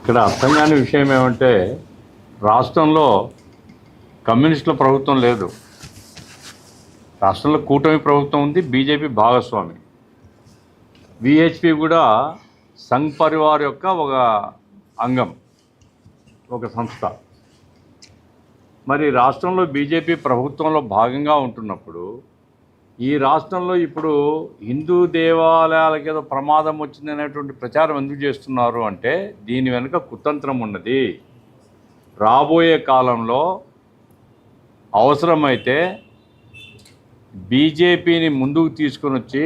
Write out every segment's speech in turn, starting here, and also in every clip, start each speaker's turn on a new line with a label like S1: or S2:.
S1: ఇక్కడ అర్థం కాని విషయం ఏమంటే రాష్ట్రంలో కమ్యూనిస్టుల ప్రభుత్వం లేదు. రాష్ట్రంలో కూటమి ప్రభుత్వం ఉంది, బీజేపీ భాగస్వామి. విహెచ్పి కూడా సంఘ్ పరివార్ యొక్క ఒక అంగం, ఒక సంస్థ. మరి రాష్ట్రంలో బీజేపీ ప్రభుత్వంలో భాగంగా ఉంటున్నప్పుడు ఈ రాష్ట్రంలో ఇప్పుడు హిందూ దేవాలయాలకు ఏదో ప్రమాదం వచ్చిందనేటువంటి ప్రచారం ఎందుకు చేస్తున్నారు అంటే దీని వెనుక కుతంత్రం ఉన్నది. రాబోయే కాలంలో అవసరమైతే బీజేపీని ముందుకు తీసుకొని వచ్చి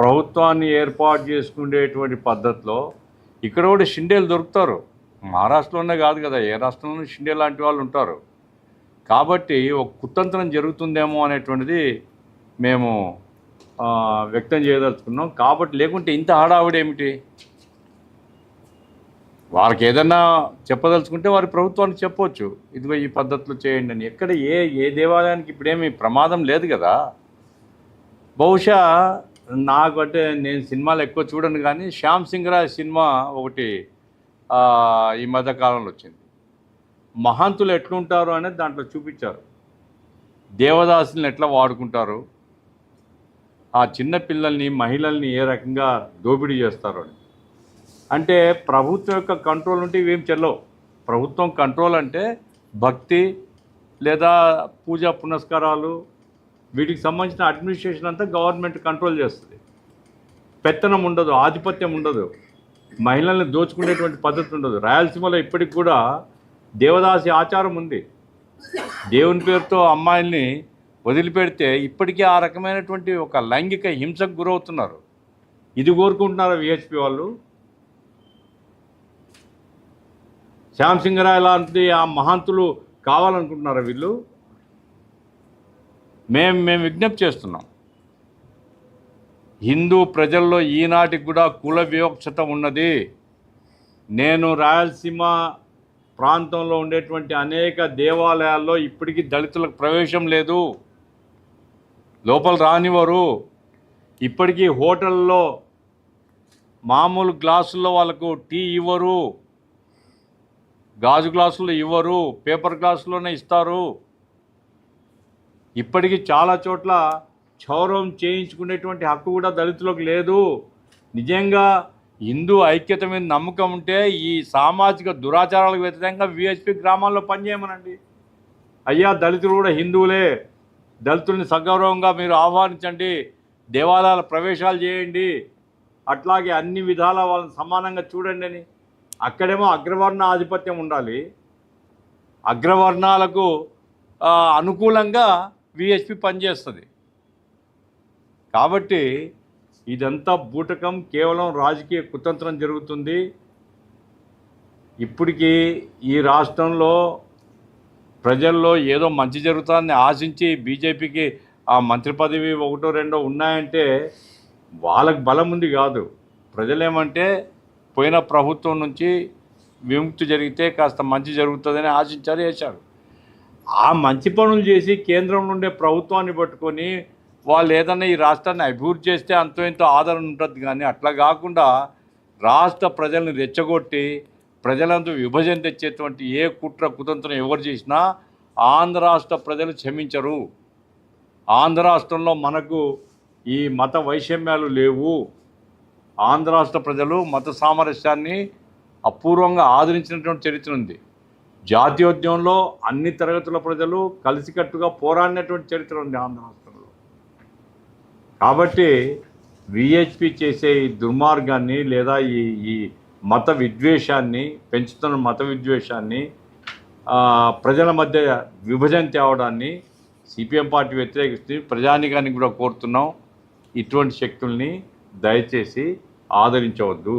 S1: ప్రభుత్వాన్ని ఏర్పాటు చేసుకునేటువంటి పద్ధతిలో ఇక్కడ కూడా షిండేలు దొరుకుతారు. మహారాష్ట్రలోనే కాదు కదా, ఏ రాష్ట్రంలోనూ షిండే లాంటి వాళ్ళు ఉంటారు. కాబట్టి ఒక కుతంత్రం జరుగుతుందేమో అనేటువంటిది మేము వ్యక్తం చేయదలుచుకున్నాం. కాబట్టి లేకుంటే ఇంత హడావుడి ఏమిటి? వాళ్ళకి ఏదన్నా చెప్పదలుచుకుంటే వారి ప్రభుత్వానికి చెప్పవచ్చు, ఇదిగో ఈ పద్ధతిలో చేయండి అని. ఎక్కడ ఏ దేవాలయానికి ఇప్పుడేమి ప్రమాదం లేదు కదా. బహుశా నాకు అంటే నేను సినిమాలు ఎక్కువ చూడను, కానీ శ్యామ్ సింగ్ రాజ్ సినిమా ఒకటి ఈ మధ్యకాలంలో వచ్చింది. మహంతులు ఎట్లుంటారు అనేది దాంట్లో చూపించారు. దేవదాసులను ఎట్లా వాడుకుంటారు, ఆ చిన్న పిల్లల్ని మహిళల్ని ఏ రకంగా దోపిడీ చేస్తారు అని. అంటే ప్రభుత్వం యొక్క కంట్రోల్ ఉంటే ఇవేం చెల్లవు. ప్రభుత్వం కంట్రోల్ అంటే భక్తి లేదా పూజా పునస్కారాలు, వీటికి సంబంధించిన అడ్మినిస్ట్రేషన్ అంతా గవర్నమెంట్ కంట్రోల్ చేస్తుంది. పెత్తనం ఉండదు, ఆధిపత్యం ఉండదు, మహిళల్ని దోచుకునేటువంటి పద్ధతి ఉండదు. రాయలసీమలో ఇప్పటికి కూడా దేవదాసి ఆచారం ఉంది. దేవుని పేరుతో అమ్మాయిల్ని వదిలిపెడితే ఇప్పటికీ ఆ రకమైనటువంటి ఒక లైంగిక హింసకు గురవుతున్నారు. ఇది కోరుకుంటున్నారు విహెచ్పి వాళ్ళు. శ్యామ్ సింగ్ రాయ్ లాంటి ఆ మహంతులు కావాలనుకుంటున్నారు వీళ్ళు. మేము విజ్ఞప్తి చేస్తున్నాం, హిందూ ప్రజల్లో ఈనాటికి కూడా కుల వివక్షత ఉన్నది. నేను రాయలసీమ ప్రాంతంలో ఉండేటువంటి అనేక దేవాలయాల్లో ఇప్పటికీ దళితులకు ప్రవేశం లేదు, లోపల రానివ్వరు. ఇప్పటికీ హోటల్లో మామూలు గ్లాసుల్లో వాళ్ళకు టీ ఇవ్వరు, గాజు గ్లాసుల్లో ఇవ్వరు, పేపర్ గ్లాసులోనే ఇస్తారు. ఇప్పటికీ చాలా చోట్ల క్షౌరం చేయించుకునేటువంటి హక్కు కూడా దళితులకు లేదు. నిజంగా హిందూ ఐక్యత మీద నమ్మకం ఉంటే ఈ సామాజిక దురాచారాలకు వ్యతిరేకంగా విహెచ్పి గ్రామాల్లో పనిచేయమనండి. అయ్యా దళితులు కూడా హిందువులే, దళితుల్ని సగౌరవంగా మీరు ఆహ్వానించండి, దేవాలయాల ప్రవేశాలు చేయండి, అట్లాగే అన్ని విధాల వాళ్ళని సమానంగా చూడండి అని. అక్కడేమో అగ్రవర్ణ ఆధిపత్యం ఉండాలి, అగ్రవర్ణాలకు అనుకూలంగా విహెచ్పి పనిచేస్తుంది. కాబట్టి ఇదంతా బూటకం, కేవలం రాజకీయ కుతంత్రం జరుగుతుంది. ఇప్పటికీ ఈ రాష్ట్రంలో ప్రజల్లో ఏదో మంచి జరుగుతుందని ఆశించి బీజేపీకి ఆ మంత్రి పదవి ఒకటో రెండో ఉన్నాయంటే వాళ్ళకి బలం ఉంది కాదు. ప్రజలేమంటే పోయిన ప్రభుత్వం నుంచి విముక్తి జరిగితే కాస్త మంచి జరుగుతుందని ఆశించారు, చేశారు. ఆ మంచి పనులు చేసి కేంద్రం నుండే ప్రభుత్వాన్ని పట్టుకొని వాళ్ళు ఏదన్నా ఈ రాష్ట్రాన్ని అభివృద్ధి చేస్తే అంతో ఎంతో ఆదరణ ఉంటుంది. కానీ అట్లా కాకుండా రాష్ట్ర ప్రజల్ని రెచ్చగొట్టి ప్రజలంతా విభజన తెచ్చేటువంటి ఏ కుట్ర కుతంత్రం ఎవరు చేసినా ఆంధ్ర రాష్ట్ర ప్రజలు క్షమించరు. ఆంధ్ర రాష్ట్రంలో మనకు ఈ మత వైషమ్యాలు లేవు. ఆంధ్ర రాష్ట్ర ప్రజలు మత సామరస్యాన్ని అపూర్వంగా ఆదరించినటువంటి చరిత్ర ఉంది. జాతీయోద్యమంలో అన్ని తరగతుల ప్రజలు కలిసికట్టుగా పోరాడినటువంటి చరిత్ర ఉంది ఆంధ్ర రాష్ట్రంలో. కాబట్టి విహెచ్పి చేసే ఈ దుర్మార్గాన్ని లేదా ఈ మత విద్వేషాన్ని పెంచుతున్న మత విద్వేషాన్ని, ప్రజల మధ్య విభజన తేవడాన్ని సిపిఎం పార్టీ వ్యతిరేకిస్తుంది. ప్రజానికానికి కూడా కోరుతున్నాం, ఇటువంటి శక్తుల్ని దయచేసి ఆదరించవద్దు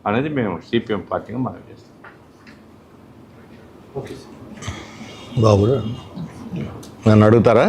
S1: అనేది మేము సిపిఎం పార్టీగా మనవి చేస్తాం.
S2: బాబు నన్ను అడుగుతారా?